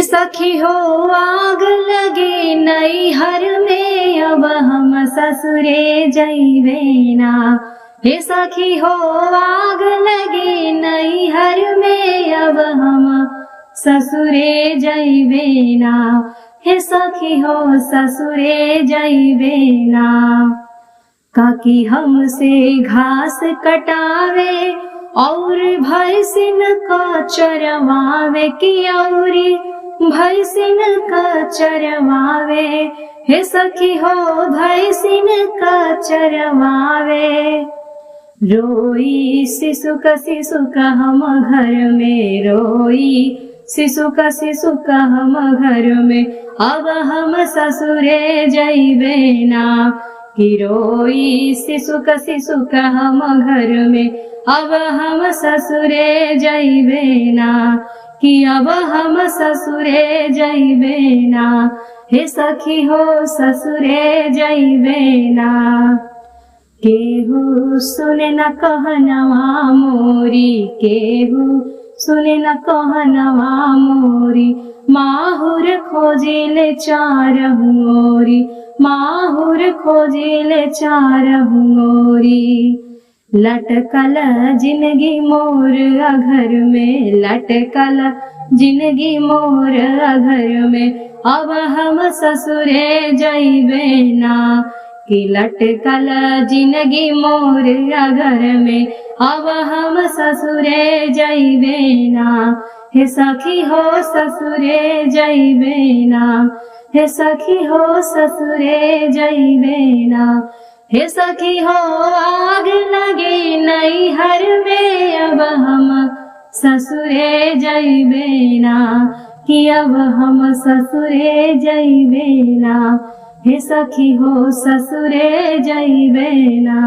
सखी हो आग लगे नैहर में, अब हम ससुरे जइबे ना। हे सखी हो आग लगे नैहर में, अब हम ससुरे जइबे ना। हे सखी हो ससुरे जइबे ना। काकी हमसे घास कटावे और भैंसिन का चरवावे की औरी भैंसिन का चरवावे। हे सखी हो भैंसिन का चरवावे। रोई शिशुक शिशुक हम घर में, रोई शिशुक शिशुक हम घर में, अब हम ससुरे जइबे ना। कि रोई शिशुक शिशुक हम घर में, अब हम ससुरे जइबे ना। कि अब हम ससुरे जइबे ना। हे सखी हो ससुरे जइबे ना। केहू सुने न कहनवा मोरी, केहू सुने न कहनवा मोरी। माहुर खोजिले चारहु ओरी, माहुर खोजिले चारहु ओरी। लटकल जिंदगी मोर घर में, लटकल जिंदगी मोर घर में, अब हम ससुरे जइबे ना। कि लटकल जिंदगी मोर घर में, अब हम ससुरे जइबे ना। हे सखी हो ससुरे जइबे ना। हे सखी हो ससुरे जइबे ना। हे सखी हो आग लगे नैहर में, अब हम ससुरे जइबे ना। कि अब हम ससुरे जइबे ना। हे सखी हो ससुरे जइबे ना।